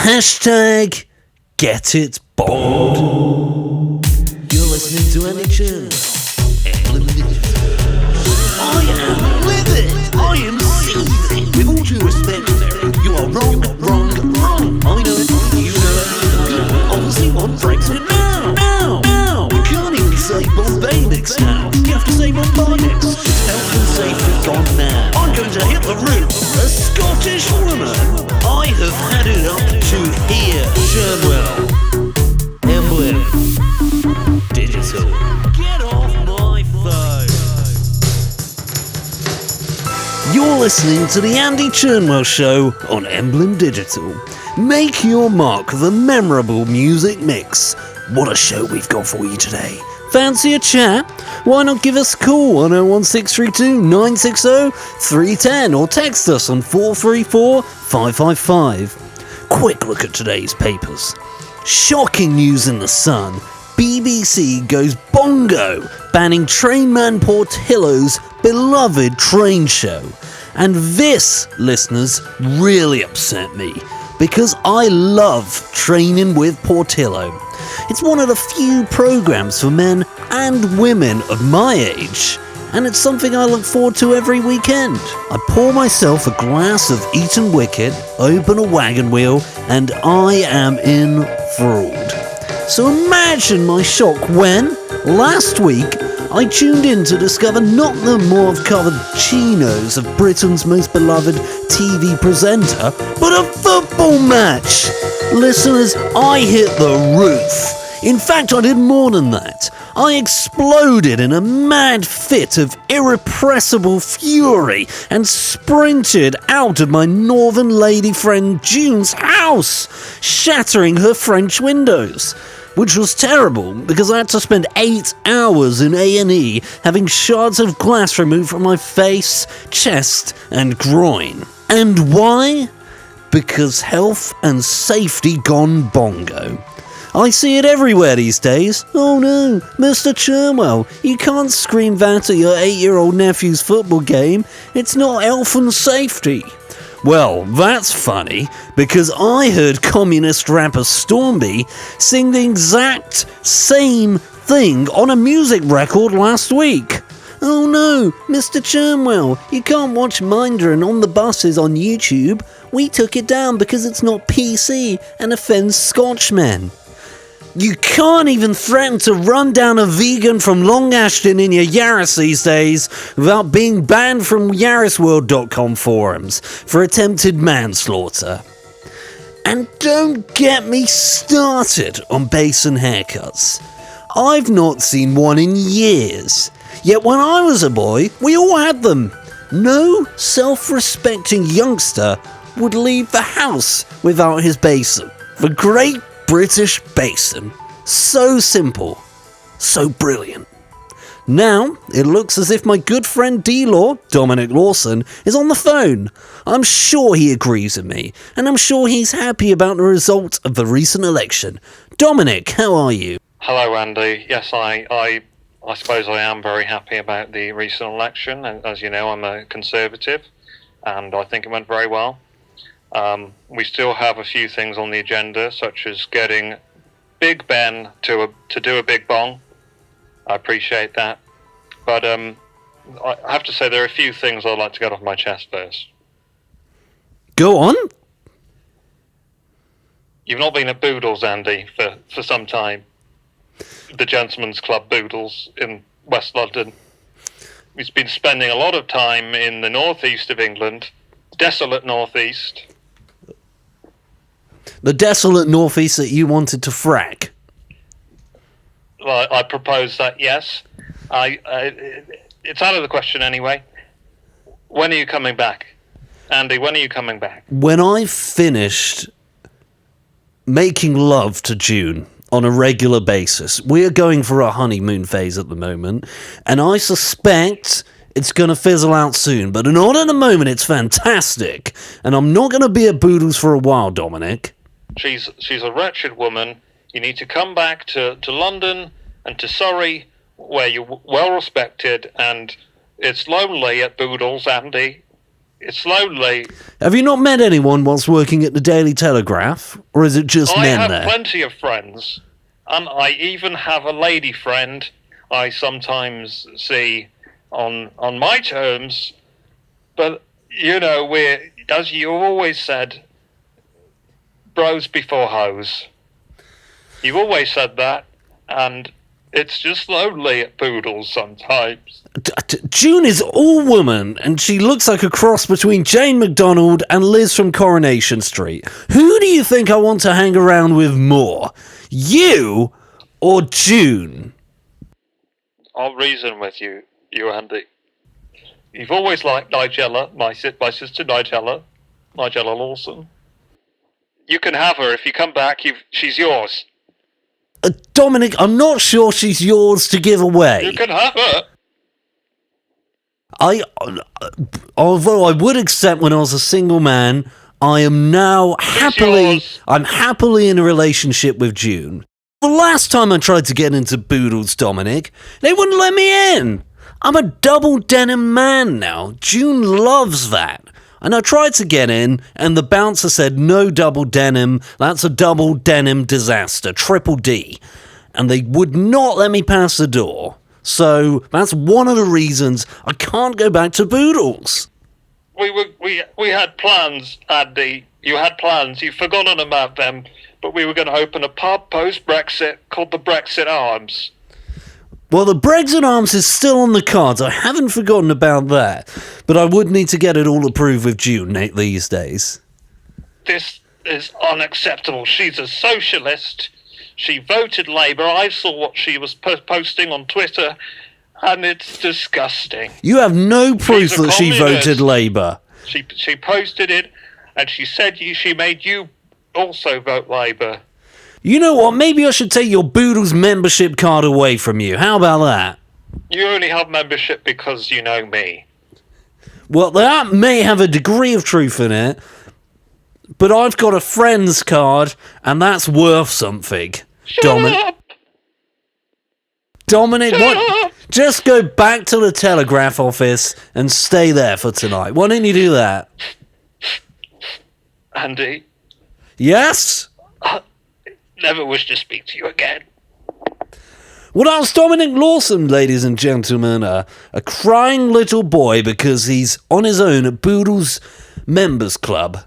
Hashtag Get It Bond. You're listening to Andy Churnwell. Emblem Digital. I am livid. I am seething. With all due respect, you are wrong. I know it. You know it. Obviously, want Brexit now. You can't even say Bombay now. You have to say Bombay. It's health and safety gone now. I'm going to hit the roof. A Scottish woman. I have had it up to here. Churnwell. Emblem. Digital. Get off my phone. You're listening to the Andy Churnwell Show on Emblem Digital. Make your mark of a memorable music mix. What a show we've got for you today. Fancy a chat? Why not give us a call on 01632 960 310 or text us on 434 555. Quick look at today's papers. Shocking news in the Sun. BBC goes bongo, banning Trainman Portillo's beloved train show. And this, listeners, really upset me, because I love Training with Portillo. It's one of the few programs for men and women of my age, and it's something I look forward to every weekend. I pour myself a glass of Eton Wicket, open a wagon wheel, and I am enthralled. So imagine my shock when, last week, I tuned in to discover not the mauve-covered chinos of Britain's most beloved TV presenter, but a football match. Listeners, I hit the roof. In fact, I did more than that. I exploded in a mad fit of irrepressible fury and sprinted out of my northern lady friend June's house, shattering her French windows. Which was terrible, because I had to spend 8 hours in A&E having shards of glass removed from my face, chest and groin. And why? Because health and safety gone bongo. I see it everywhere these days. Oh no, Mr. Churnwell, you can't scream that at your 8-year-old nephew's football game. It's not health and safety. Well, that's funny, because I heard communist rapper Stormby sing the exact same thing on a music record last week. Oh no, Mr. Churnwell, you can't watch Mindrin on the buses on YouTube. We took it down because it's not PC and offends Scotchmen. You can't even threaten to run down a vegan from Long Ashton in your Yaris these days without being banned from YarisWorld.com forums for attempted manslaughter. And don't get me started on basin haircuts. I've not seen one in years. Yet when I was a boy, we all had them. No self-respecting youngster would leave the house without his basin. The Great British Basin. So simple. So brilliant. Now, it looks as if my good friend D-Law, Dominic Lawson, is on the phone. I'm sure he agrees with me, and I'm sure he's happy about the result of the recent election. Dominic, how are you? Hello, Andy. Yes, I suppose I am very happy about the recent election. And as you know, I'm a Conservative, and I think it went very well. We still have a few things on the agenda, such as getting Big Ben to do a big bong. I appreciate that. But I have to say there are a few things I'd like to get off my chest first. Go on. You've not been at Boodles, Andy, for some time. The Gentlemen's Club Boodles in West London. We've been spending a lot of time in the northeast of England, desolate northeast. The desolate northeast that you wanted to frack. Well, I proposed that, yes. It's out of the question anyway. When are you coming back? Andy, when are you coming back? When I've finished making love to June on a regular basis, we are going for our honeymoon phase at the moment, and I suspect it's going to fizzle out soon, but not at the moment. It's fantastic, and I'm not going to be at Boodles for a while, Dominic. She's a wretched woman. You need to come back to London and to Surrey, where you're well respected, and it's lonely at Boodles, Andy. it's slowly. Have you not met anyone whilst working at the Daily Telegraph? Or is it just men there? I have plenty of friends. And I even have a lady friend I sometimes see on my terms. But, we're, as you always said, bros before hoes. You've always said that, and it's just lonely at Poodles sometimes. June is all woman, and she looks like a cross between Jane McDonald and Liz from Coronation Street. Who do you think I want to hang around with more? You or June? I'll reason with you, Andy. You've always liked Nigella, my sister Nigella Lawson. You can have her if you come back. She's yours. Dominic, I'm not sure she's yours to give away. You can have her. Although I would accept when I was a single man, I am now I'm happily in a relationship with June. The last time I tried to get into Boodles, Dominic, they wouldn't let me in. I'm a double denim man now. June loves that. And I tried to get in, and the bouncer said, no double denim, that's a double denim disaster, triple D. And they would not let me pass the door. So that's one of the reasons I can't go back to Boodles. We had plans, Andy. You had plans. You've forgotten about them. But we were going to open a pub post-Brexit called the Brexit Arms. Well, the Brexit Arms is still on the cards. I haven't forgotten about that. But I would need to get it all approved with June these days. This is unacceptable. She's a socialist. She voted Labour. I saw what she was posting on Twitter, and it's disgusting. You have no proof that she voted Labour. She posted it, and she said she made you also vote Labour. You know what? Maybe I should take your Boodles membership card away from you. How about that? You only have membership because you know me. Well, that may have a degree of truth in it, but I've got a friend's card, and that's worth something. Shut up! Dominic, Shut up! Just go back to the Telegraph office and stay there for tonight. Why didn't you do that? Andy? Yes? Never wish to speak to you again. Well, that was Dominic Lawson, ladies and gentlemen, a crying little boy because he's on his own at Boodles Members Club.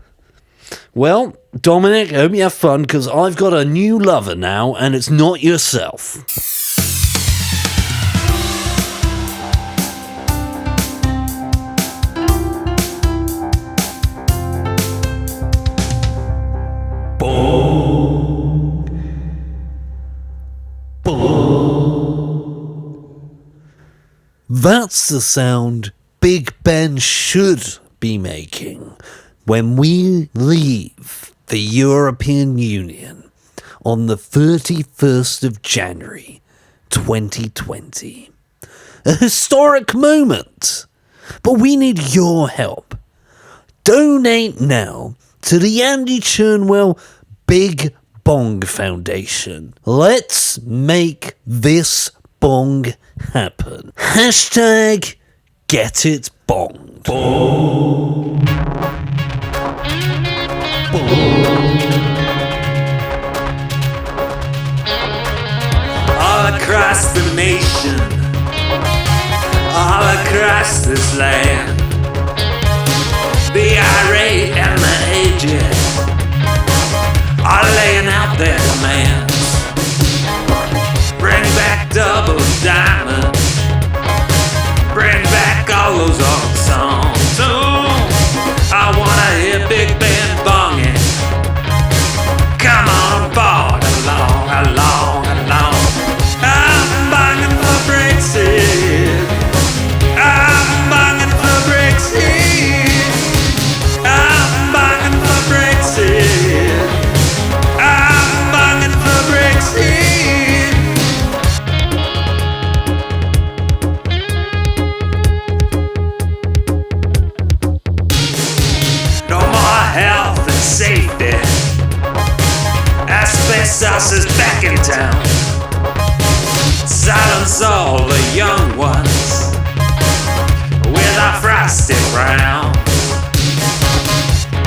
Well, Dominic, I hope you have fun because I've got a new lover now and it's not yourself. That's the sound Big Ben should be making when we leave the European Union on the 31st of January 2020. A historic moment, but we need your help. Donate now to the Andy Churnwell Big Bong Foundation. Let's make this bong happen. Hashtag get it bonged. Bong. All across the nation, all across this land, the irate and the aged are laying out their demands. Bring back double diamond. Bring back all those old songs. Ooh, I wanna hear Big Ben bonging. Come on board, along. I'm bonging for Brexit. I'm bonging for Brexit. I'm bonging for Brexit. I'm bonging for Brexit. No more health and safety. Asbestos is back in town. Silence all the young ones with our frosted brown.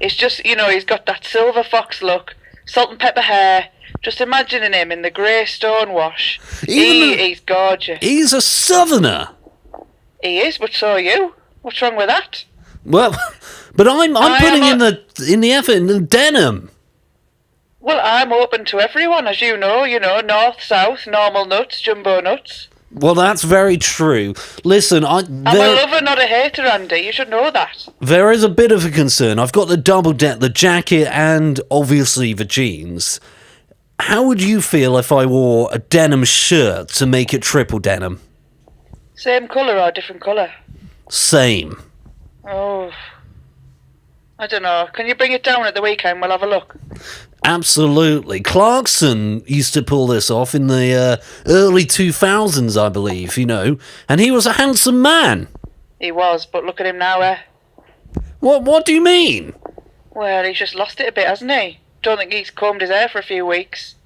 It's just, he's got that silver fox look, salt and pepper hair. Just imagining him in the grey stone wash. He's gorgeous. He's a southerner. He is, but so are you. What's wrong with that? Well, but I'm putting in the effort in the denim. Well, I'm open to everyone, as you know, north, south, normal nuts, jumbo nuts. Well, that's very true. Listen, I'm a lover, not a hater, Andy. You should know that. There is a bit of a concern. I've got the the jacket, and obviously the jeans. How would you feel if I wore a denim shirt to make it triple denim? Same colour or different colour? Same. Oh, I don't know. Can you bring it down at the weekend? We'll have a look. Absolutely. Clarkson used to pull this off in the early 2000s, I believe, and he was a handsome man. He was, but look at him now, eh? What do you mean? Well, he's just lost it a bit, hasn't he? Don't think he's combed his hair for a few weeks.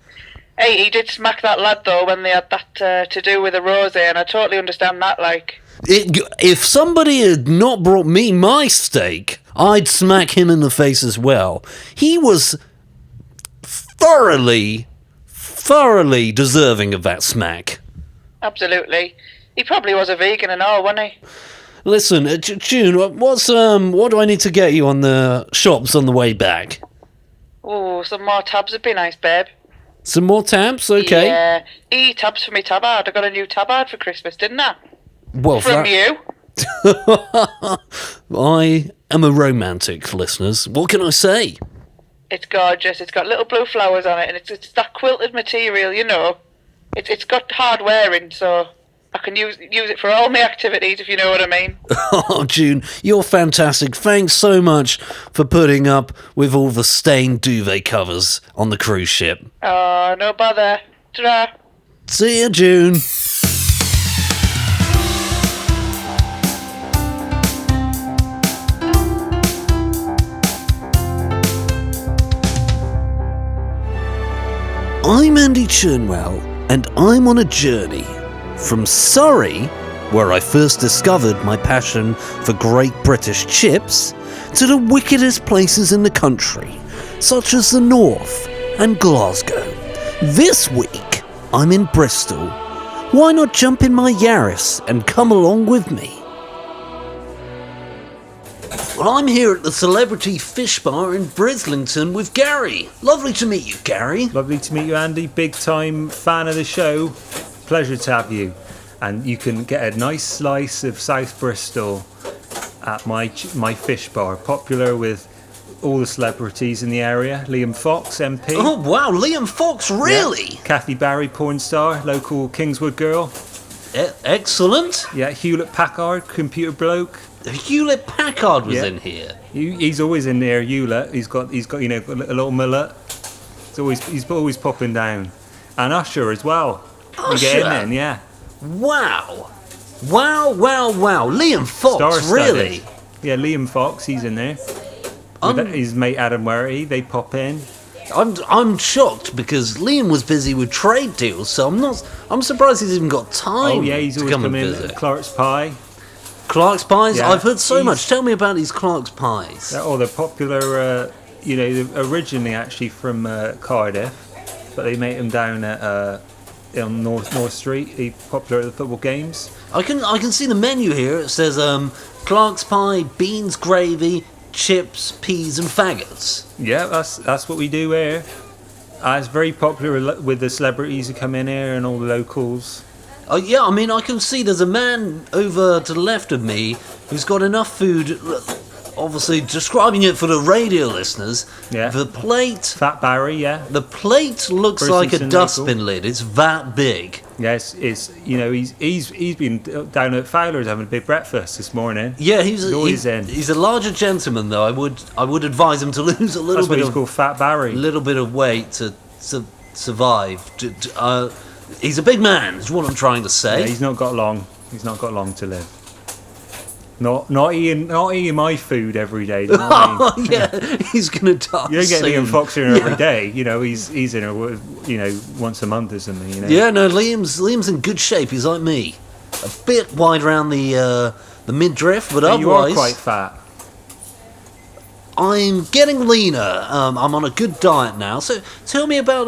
Hey, he did smack that lad, though, when they had that to do with a rosé, and I totally understand that, like. If somebody had not brought me my steak, I'd smack him in the face as well. He was thoroughly deserving of that smack. Absolutely. He probably was a vegan and all, wasn't he? Listen, June, what do I need to get you on the shops on the way back? Oh, some more tabs would be nice, babe. Some more tabs? Okay. Yeah. Tabs for me tabard. I got a new tabard for Christmas, didn't I? Well, From you. I am a romantic, listeners. What can I say? It's gorgeous. It's got little blue flowers on it, and it's that quilted material, It's got hard wearing, so I can use it for all my activities, if you know what I mean. Oh, June, you're fantastic. Thanks so much for putting up with all the stained duvet covers on the cruise ship. Oh, no bother. Ta-ra. See you, June. I'm Andy Churnwell, and I'm on a journey from Surrey, where I first discovered my passion for Great British chips, to the wickedest places in the country, such as the North and Glasgow. This week, I'm in Bristol. Why not jump in my Yaris and come along with me? Well, I'm here at the Celebrity Fish Bar in Brislington with Gary. Lovely to meet you, Gary. Lovely to meet you, Andy. Big time fan of the show. Pleasure to have you. And you can get a nice slice of South Bristol at my fish bar. Popular with all the celebrities in the area. Liam Fox, MP. Oh, wow, Liam Fox, really? Yeah. Kathy Barry, porn star, local Kingswood girl. Excellent. Yeah, Hewlett Packard, computer bloke. Hewlett Packard was in here. He's always in there, Hewlett. He's got a little mullet. He's always popping down. And Usher as well. Usher? You get him in, yeah. Wow. Liam Fox, Star-studded. really? Yeah, Liam Fox, he's in there. With his mate Adam Werty, they pop in. I'm shocked because Liam was busy with trade deals, so I'm surprised he's even got time. Oh yeah, he's to always come and in visit. Clark's Pie. Clark's Pies? Yeah, I've heard so much. Tell me about these Clark's Pies. They're popular, they're originally actually from Cardiff, but they make them down at on North Street. They're popular at the football games. I can see the menu here. It says Clark's Pie, beans, gravy, chips, peas and faggots. Yeah, that's what we do here. It's very popular with the celebrities who come in here and all the locals. Oh yeah, I mean, I can see there's a man over to the left of me who's got enough food, obviously describing it for the radio listeners. Yeah. The plate... Fat Barry, yeah. The plate looks like a Brislington dustbin local. lid. It's that big. Yes, he's been down at Fowler's having a big breakfast this morning. Yeah, He's always in. He's a larger gentleman, though. I would advise him to lose a little That's what bit he's called, Fat Barry. little bit of weight to survive. He's a big man, is what I'm trying to say. Yeah, he's not got long. He's not got long to live. Not eating my food every day. Do you know what I mean? Yeah, he's gonna die. You don't get soon. Liam Fox in every day. He's in her, once a month or something. Yeah, no, Liam's in good shape. He's like me, a bit wide around the midriff, but Yeah, otherwise you are quite fat. I'm getting leaner. I'm on a good diet now. So tell me about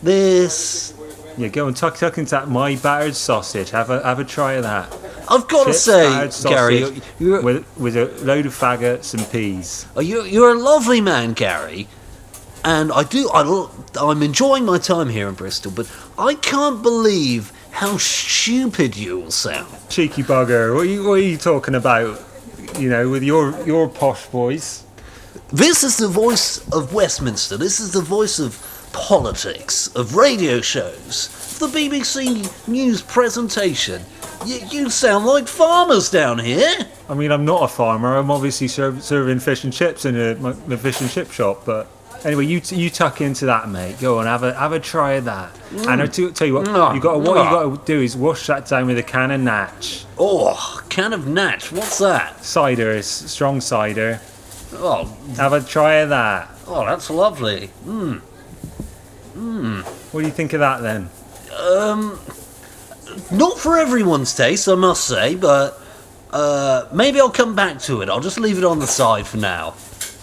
this. Yeah, go and tuck into that my battered sausage. Have a try of that. I've got to Chips, say, battered Gary, sausage you're with a load of faggots and peas. you're a lovely man, Gary, and I'm enjoying my time here in Bristol. But I can't believe how stupid you all sound. Cheeky bugger. What are you talking about? You know, with your posh voice. This is the voice of Westminster. This is the voice of politics, of radio shows, the BBC News presentation. You sound like farmers down here. I mean, I'm not a farmer. I'm obviously serving fish and chips in the fish and chip shop. But anyway, you tuck into that, mate. Go on, have a try of that. And I tell you what, you got to do is wash that down with a can of Natch. Oh, can of Natch. What's that? Cider is strong cider. Oh, Have a try of that. oh, that's lovely. What do you think of that then? Not for everyone's taste, I must say, but maybe I'll come back to it. I'll just leave it on the side for now.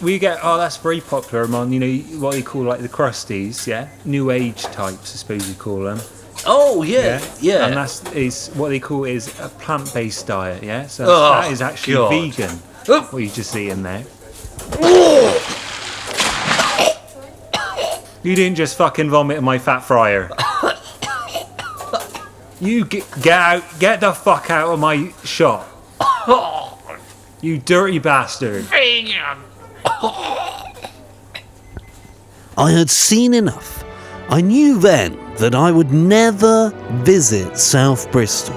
That's very popular among, what they call like the crusties, yeah? New age types, I suppose you call them. Oh, yeah. And is what they call is a plant-based diet, yeah? So Oh, that is actually God. vegan, Oh. what you just eating there. You didn't just fucking vomit in my fat fryer. You get the fuck out of my shop. You dirty bastard. I had seen enough. I knew then that I would never visit South Bristol,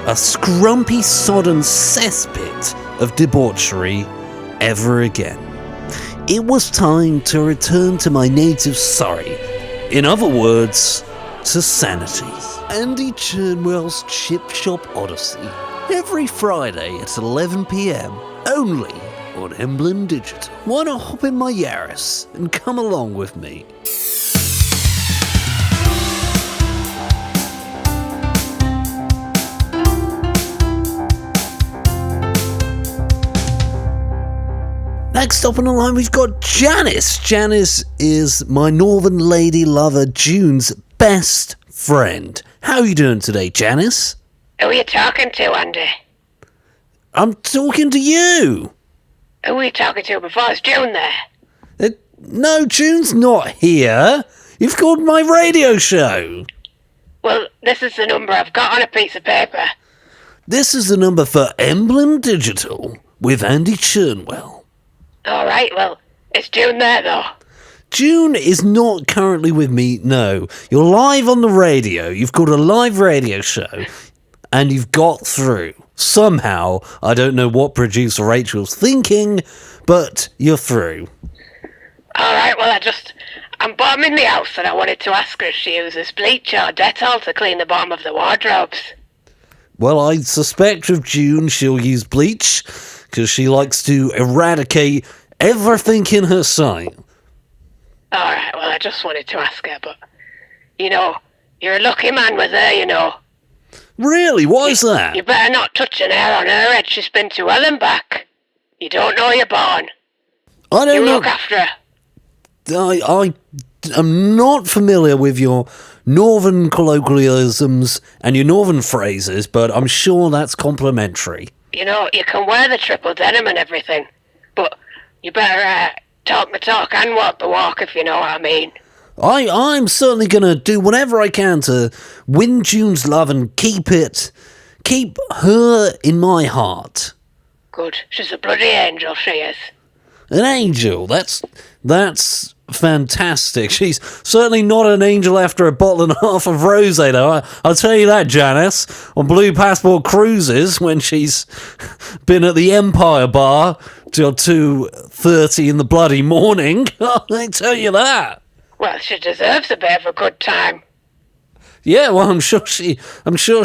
a scrumpy sodden cesspit of debauchery, ever again. It was time to return to my native Surrey. In other words, to sanity. Andy Churnwell's Chip Shop Odyssey. Every Friday at 11 p.m. only on Emblem Digital. Why not hop in my Yaris and come along with me? Next up on the line, we've got Janice. Janice is my Northern lady lover, June's best friend. How are you doing today, Janice? Who are you talking to, Andy? I'm talking to you. Who were you talking to before? Is June there? No, June's not here. You've called my radio show. Well, this is the number I've got on a piece of paper. This is the number for Emblem Digital with Andy Churnwell. All right, well, is June there, though? June is not currently with me, no. You're live on the radio. You've got a live radio show, and you've got through. Somehow, I don't know what producer Rachel's thinking, but you're through. All right, well, I'm bottom in the house, and I wanted to ask her if she uses bleach or Dettol to clean the bottom of the wardrobes. Well, I suspect with June she'll use bleach, because she likes to eradicate everything in her sight. All right, well, I just wanted to ask her, but, you're a lucky man with her, Really? Why is that? You better not touch an hair on her head. She's been to hell and back. You don't know you're born. I don't You know. look after her. I am not familiar with your northern colloquialisms and your northern phrases, but I'm sure that's complimentary. You can wear the triple denim and everything, but you better talk the talk and walk the walk, if you know what I mean. I'm certainly going to do whatever I can to win June's love and keep her in my heart. Good. She's a bloody angel, she is. An angel, that's fantastic. She's certainly not an angel after a bottle and a half of rosé, though. I'll tell you that, Janice. On Blue Passport cruises, when she's been at the Empire Bar till 2:30 in the bloody morning, I tell you that. Well, she deserves a bit of a good time. Yeah, well, I'm sure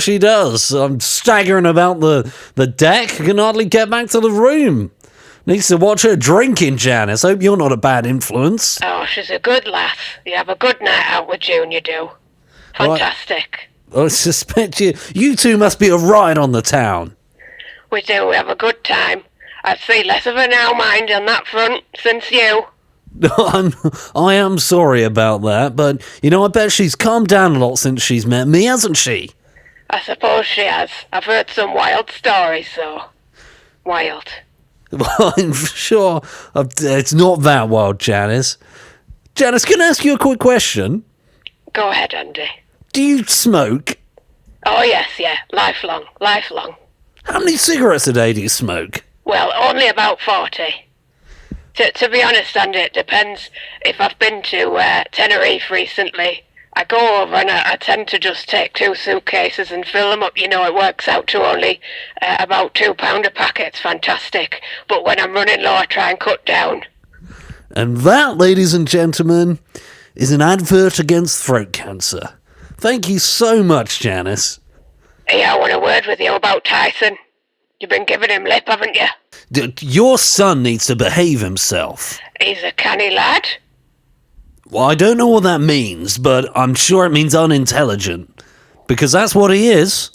she does. I'm staggering about the deck. I can hardly get back to the room. Needs to watch her drinking, Janice. Hope you're not a bad influence. Oh, she's a good lass. You have a good night out with June, you do. Fantastic. I suspect you two must be a riot on the town. We do. We have a good time. I'd see less of her now, mind, on that front, since you. I am sorry about that, but, I bet she's calmed down a lot since she's met me, hasn't she? I suppose she has. I've heard some wild stories, so... Wild. Well, I'm sure it's not that wild, Janice. Janice, can I ask you a quick question? Go ahead, Andy. Do you smoke? Oh, yes, yeah. Lifelong. How many cigarettes a day do you smoke? Well, only about 40. To be honest, Andy, it depends. If I've been to Tenerife recently, I go over and I tend to just take 2 suitcases and fill them up. It works out to only about £2 a packet. It's fantastic. But when I'm running low, I try and cut down. And that, ladies and gentlemen, is an advert against throat cancer. Thank you so much, Janice. Hey, I want a word with you about Tyson. You've been giving him lip, haven't you? Your son needs to behave himself. He's a canny lad. Well, I don't know what that means, but I'm sure it means unintelligent. Because that's what he is.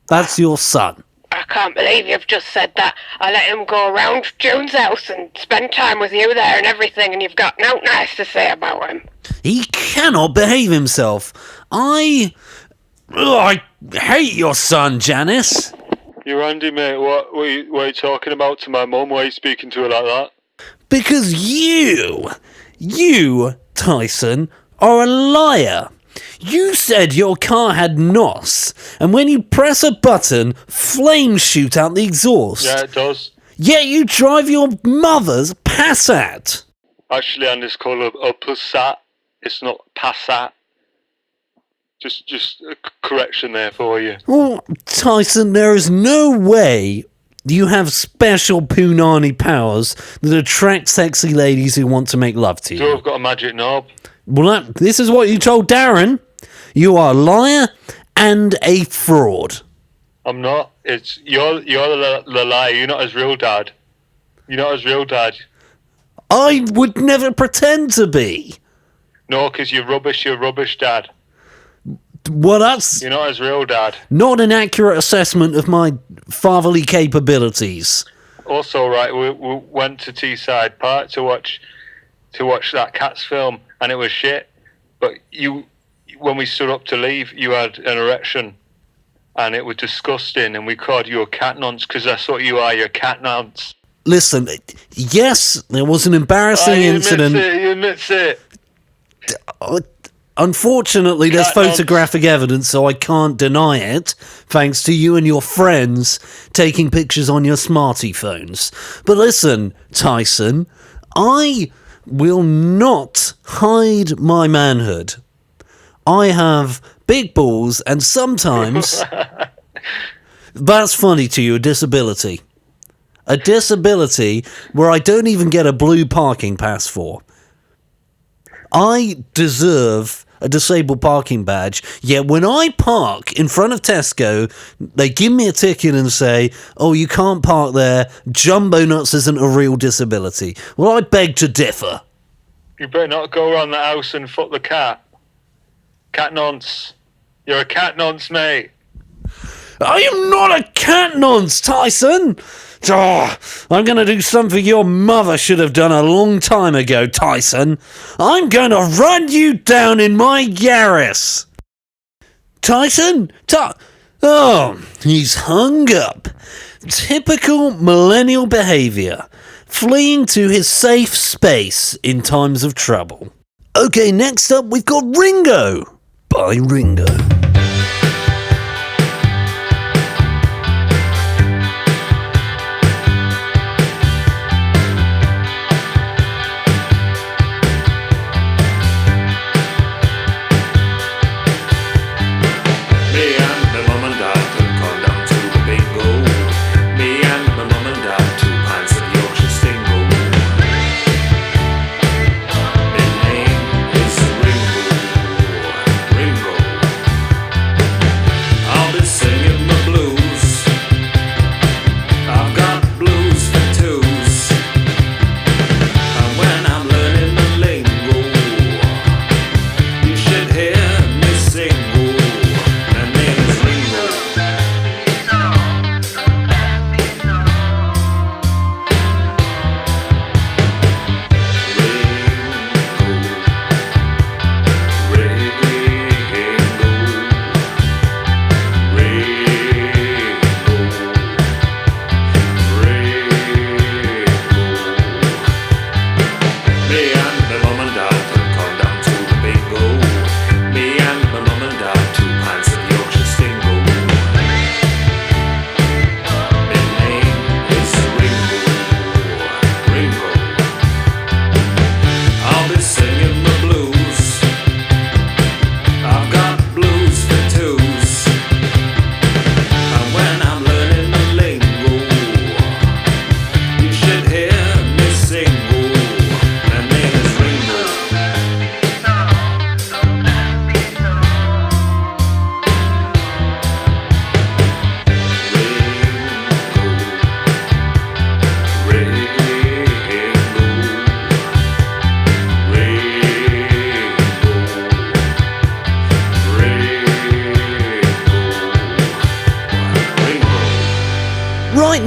That's your son. I can't believe you've just said that. I let him go round June's house and spend time with you there and everything, and you've got no nice to say about him. He cannot behave himself. I hate your son, Janice. You're Andy, mate. What are you talking about to my mum? Why are you speaking to her like that? Because you, Tyson, are a liar. You said your car had NOS, and when you press a button, flames shoot out the exhaust. Yeah, it does. Yet you drive your mother's Passat. Actually, Andy, it's called a Passat. It's not Passat. Just a correction there for you. Oh, Tyson, there is no way you have special punani powers that attract sexy ladies who want to make love to you. So I've got a magic knob. Well, this is what you told Darren. You are a liar and a fraud. I'm not. You're the liar. You're not his real dad. You're not his real dad. I would never pretend to be. No, because you're rubbish. You're rubbish, Dad. Well, that's You're not his real dad. not an accurate assessment of my fatherly capabilities. Also, right, we went to Teesside Park to watch that Cats film, and it was shit. But when we stood up to leave, you had an erection, and it was disgusting. And we called you a cat nonce because that's what you are. You're a cat nonce. Listen, yes, there was an embarrassing incident. You admit it. Unfortunately, there's Cat nonce. photographic evidence, so I can't deny it, thanks to you and your friends taking pictures on your smarty phones. But listen, Tyson, I will not hide my manhood. I have big balls, and sometimes that's funny to you, a disability. A disability where I don't even get a blue parking pass for. I deserve a disabled parking badge, yet when I park in front of Tesco, they give me a ticket and say, oh, you can't park there, Jumbo Nuts isn't a real disability. Well, I beg to differ. You better not go around the house and fuck the cat. Cat nonce. You're a cat nonce, mate. I am not a cat nonce, Tyson! Oh, I'm going to do something your mother should have done a long time ago, Tyson. I'm going to run you down in my Yaris. Tyson? Oh, he's hung up. Typical millennial behaviour. Fleeing to his safe space in times of trouble. Okay, next up we've got Ringo by Ringo.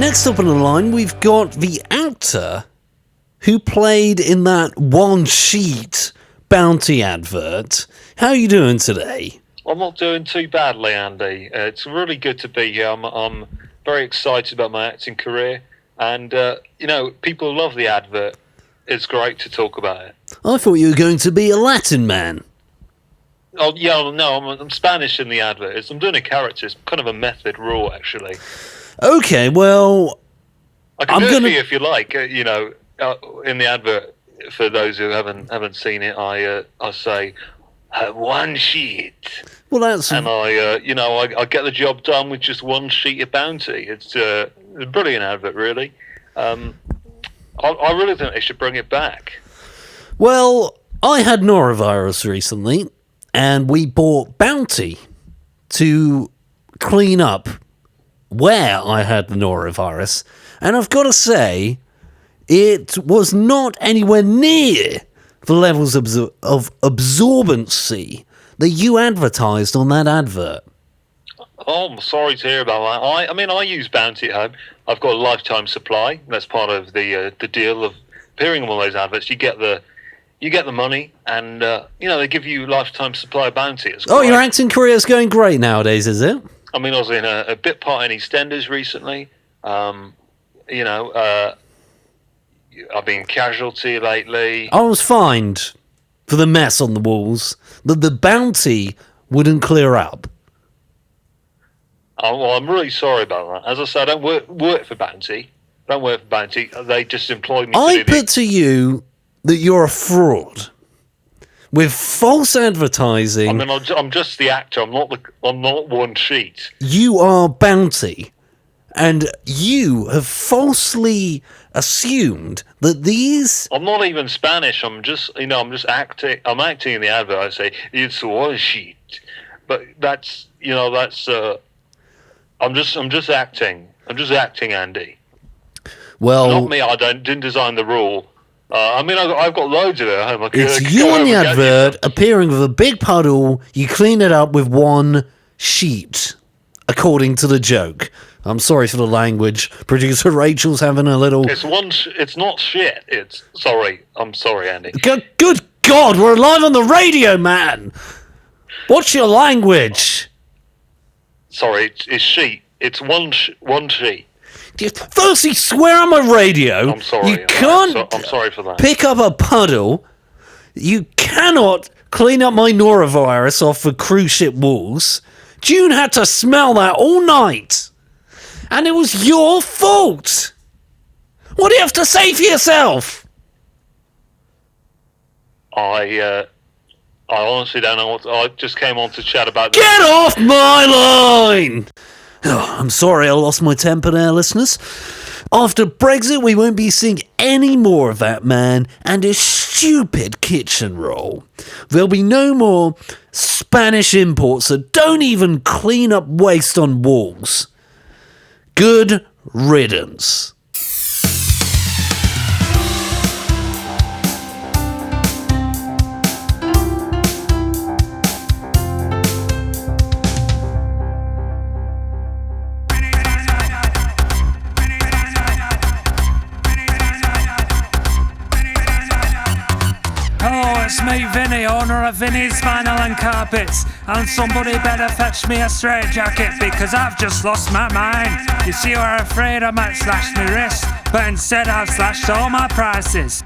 next up on the line, we've got the actor who played in that one sheet Bounty advert. How are you doing today? I'm not doing too badly, Andy. It's really good to be here. I'm very excited about my acting career, and people love the advert. It's great to talk about it. I thought you were going to be a Latin man. Oh yeah, no, I'm Spanish in the advert. I'm doing a character. It's kind of a method rule, actually. Okay, well, I can do it for you if you like. In the advert, for those who haven't seen it, I say one sheet. Well, that's and I get the job done with just one sheet of Bounty. It's a brilliant advert, really. I really think they should bring it back. Well, I had norovirus recently, and we bought Bounty to clean up where I had the norovirus, and I've got to say, it was not anywhere near the levels of absorbency that you advertised on that advert. Oh, I'm sorry to hear about that. I use Bounty at home. I've got a lifetime supply. That's part of the deal of appearing on one of those adverts. You get the money, and they give you lifetime supply of Bounty. Oh, your acting career is going great nowadays, is it? I was in a bit part in EastEnders recently. I've been Casualty lately. I was fined for the mess on the walls that the Bounty wouldn't clear up. Oh, well, I'm really sorry about that. As I said, I don't work for Bounty. They just employ me. I put to you that you're a fraud with false advertising. I'm just the actor. I'm not one sheet. You are Bounty, and you have falsely assumed that these. I'm not even Spanish. I'm just acting. I'm acting in the advert. I say it's one sheet, but that's. I'm just acting. I'm just acting, Andy. Well, not me. I didn't design the rule. I've got loads of it at home. It's you on the advert appearing with a big puddle. You clean it up with one sheet, according to the joke. I'm sorry for the language. Producer Rachel's having a little. It's not shit. It's sorry. I'm sorry, Andy. Good God, we're live on the radio, man. What's your language? Sorry, it's sheet. It's one sheet. Firstly, swear on my radio. I'm sorry. You can't. I'm sorry for that. Pick up a puddle. You cannot clean up my norovirus off the cruise ship walls. June had to smell that all night, and it was your fault. What do you have to say for yourself? I honestly don't know what. I just came on to chat about this. Get off my line! Oh, I'm sorry I lost my temper there, listeners. After Brexit, we won't be seeing any more of that man and his stupid kitchen roll. There'll be no more Spanish imports that don't even clean up waste on walls. Good riddance. It's me, Vinny, owner of Vinny's Vinyl and Carpets, and somebody better fetch me a straitjacket because I've just lost my mind. You see, we're afraid I might slash my wrist, but instead I've slashed all my prices.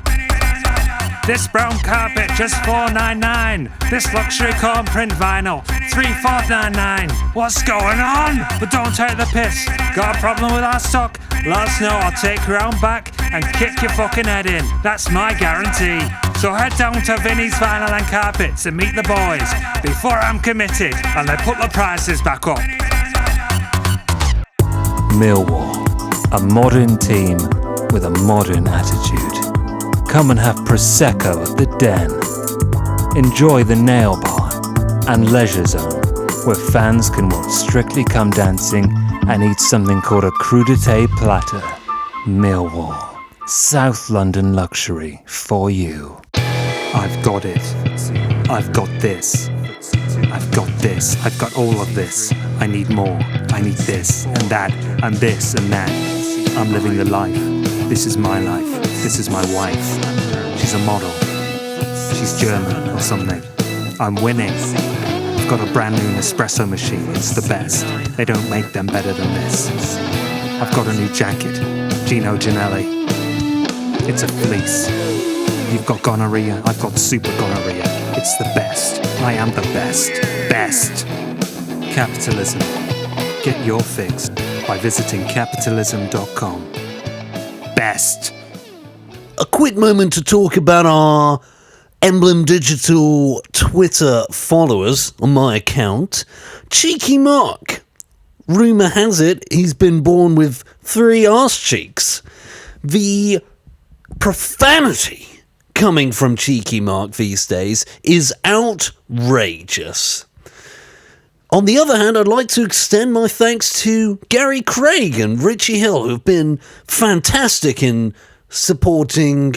This brown carpet just $4.99. This luxury corn print vinyl $3,499. What's going on? But don't take the piss. Got a problem with our stock? Let us know. I'll take you round back and kick your fucking head in. That's my guarantee. So head down to Vinny's Vinyl and Carpets and meet the boys before I'm committed and they put the prices back up. Millwall, a modern team with a modern attitude. Come and have Prosecco at the Den. Enjoy the Nail Bar and Leisure Zone, where fans can watch Strictly Come Dancing and eat something called a crudité platter. Millwall, South London luxury for you. I've got it. I've got this. I've got this. I've got all of this. I need more. I need this and that and this and that. I'm living the life. This is my life. This is my wife. She's a model. She's German or something. I'm winning. I've got a brand new Nespresso machine. It's the best. They don't make them better than this. I've got a new jacket. Gino Ginelli. It's a fleece. You've got gonorrhea. I've got super gonorrhea. It's the best. I am the best. Best. Capitalism. Get your fix by visiting capitalism.com. Best. A quick moment to talk about our Emblem Digital Twitter followers on my account. Cheeky Mark. Rumour has it he's been born with 3 arse cheeks. The profanity coming from Cheeky Mark these days is outrageous. On the other hand, I'd like to extend my thanks to Gary Craig and Richie Hill, who've been fantastic in supporting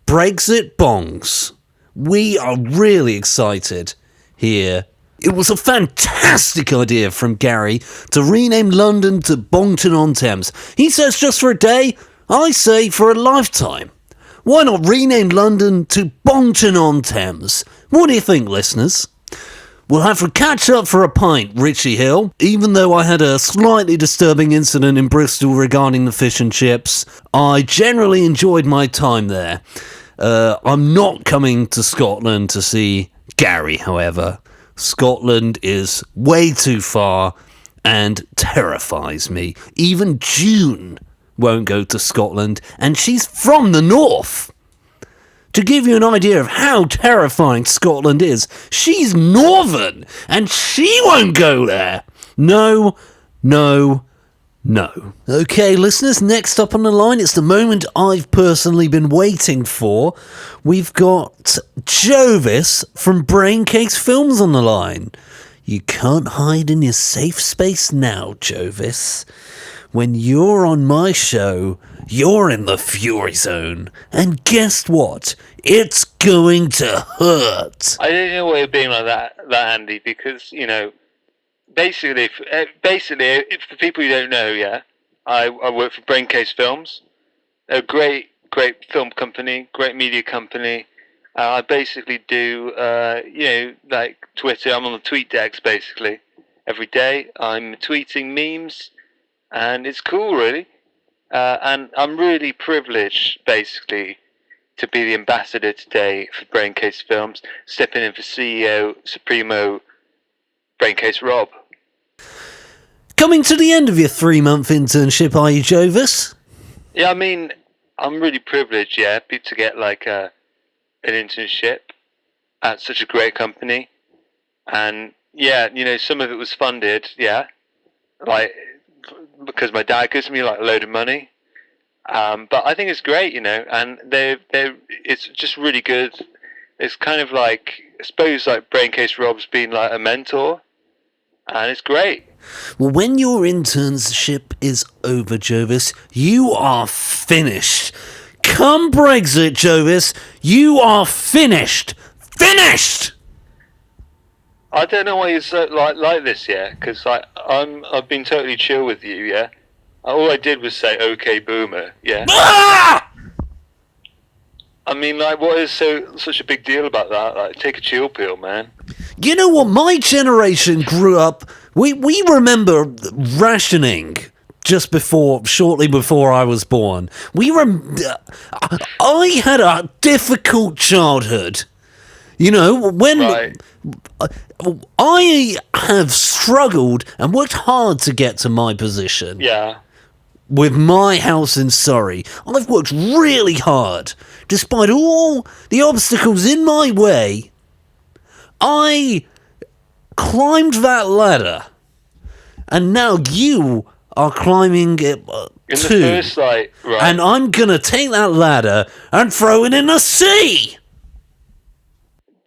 Brexit Bongs. We are really excited here. It was a fantastic idea from Gary to rename London to Bongton-on-Thames. He says just for a day, I say for a lifetime. Why not rename London to Bongton-on-Thames? What do you think, listeners? We'll have to catch up for a pint, Richie Hill. Even though I had a slightly disturbing incident in Bristol regarding the fish and chips, I generally enjoyed my time there. I'm not coming to Scotland to see Gary, however. Scotland is way too far and terrifies me. Even June won't go to Scotland, and she's from the north. To give you an idea of how terrifying Scotland is, she's northern, and she won't go there. No, no, no. Okay, listeners, next up on the line, it's the moment I've personally been waiting for. We've got Jovis from Braincase Films on the line. You can't hide in your safe space now, Jovis. When you're on my show, you're in the Fury Zone. And guess what? It's going to hurt. I don't know why you're being like that, Andy, because, basically, if for people you don't know, yeah, I work for Braincase Films. They're a great film company, great media company. I basically do, like Twitter. I'm on the tweet decks, basically, every day. I'm tweeting memes, and it's cool, really. And I'm really privileged, basically, to be the ambassador today for Braincase Films, stepping in for CEO Supremo Braincase Rob. Coming to the end of your 3-month internship, are you, Jovis? Yeah, I mean, I'm really privileged, yeah, to get like an internship at such a great company. And yeah, some of it was funded, yeah, like because my dad gives me like a load of money. But I think it's great, and it's just really good. It's kind of like, I suppose, like Braincase Rob's been like a mentor, and it's great. Well, when your internship is over, Jovis, you are finished. Come Brexit, Jovis, you are finished. Finished! I don't know why you're so like this, yeah, because I've been totally chill with you, yeah. All I did was say, "Okay, boomer," yeah. Ah! I mean, like, what is such a big deal about that? Like, take a chill pill, man. You know what? My generation grew up. We remember rationing shortly before I was born. I had a difficult childhood. When Right. I have struggled and worked hard to get to my position. Yeah. With my house in Surrey, I've worked really hard. Despite all the obstacles in my way, I climbed that ladder. And now you are climbing it In too. the first, right. And I'm going to take that ladder and throw it in the sea.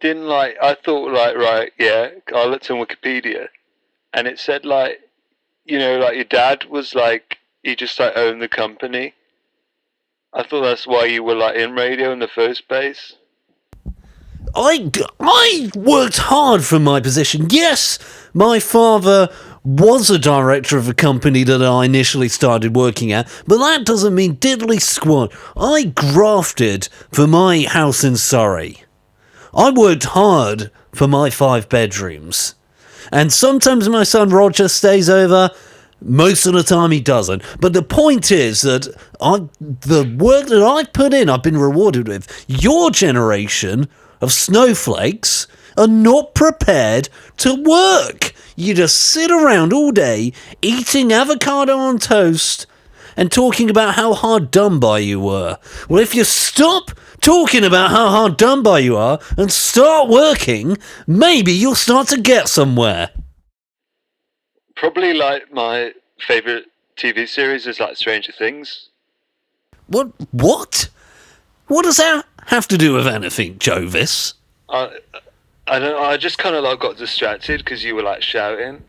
I thought, right, yeah, I looked on Wikipedia, and it said, like your dad was, like, he just, like, owned the company. I thought that's why you were, like, in radio in the first place. I worked hard for my position. Yes, my father was a director of a company that I initially started working at, but that doesn't mean diddly squat. I grafted for my house in Surrey. I worked hard for my 5 bedrooms. And sometimes my son Roger stays over. Most of the time he doesn't. But the point is that the work that I've put in, I've been rewarded with. Your generation of snowflakes are not prepared to work. You just sit around all day eating avocado on toast and talking about how hard done by you were. Well, if you stop talking about how hard done by you are and start working, maybe you'll start to get somewhere. Probably like my favourite TV series is like Stranger Things. What? What does that have to do with anything, Jovis? I don't know, I just kind of like got distracted because you were like shouting.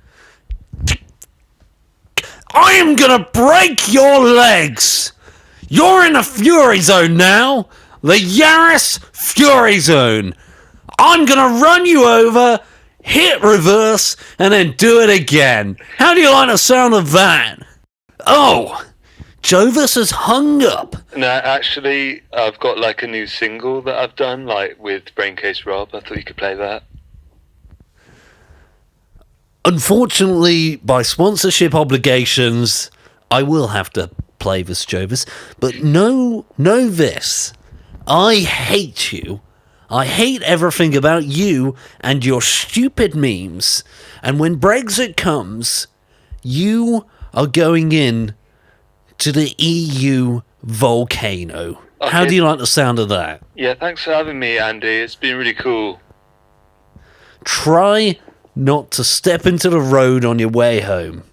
I am gonna break your legs! You're in the Fury Zone now! The Yaris Fury Zone! I'm gonna run you over, hit reverse, and then do it again. How do you like the sound of that? Oh! Jovis has hung up. No, actually, I've got like a new single that I've done, like with Braincase Rob. I thought you could play that. Unfortunately, by sponsorship obligations, I will have to play this, Jovis. But know this. I hate you. I hate everything about you and your stupid memes. And when Brexit comes, you are going in to the EU volcano. Okay. How do you like the sound of that? Yeah, thanks for having me, Andy. It's been really cool. Try not to step into the road on your way home.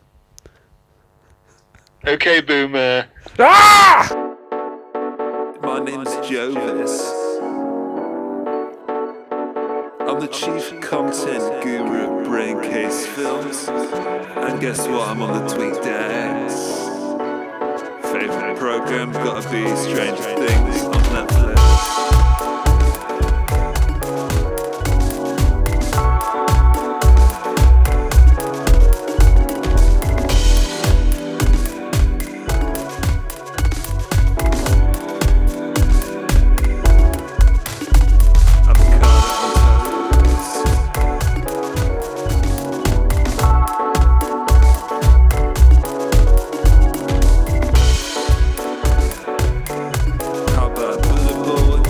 Okay, Boomer. Ah! My name's Jovis. I'm the chief content guru at Braincase Films. And guess what? I'm on the Tweet Decks. Favourite program's gotta be Stranger Things on Netflix. How about Boulevard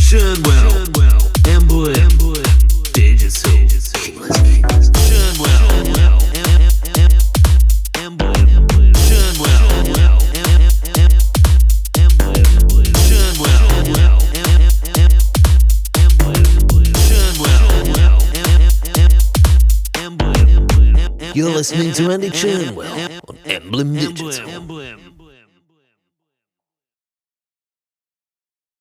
Churnwell, Emblem, Digital. Keep listening. Churnwell, Emblem, Churnwell, Churnwell. You're listening to Andy Churnwell on Emblem Digital.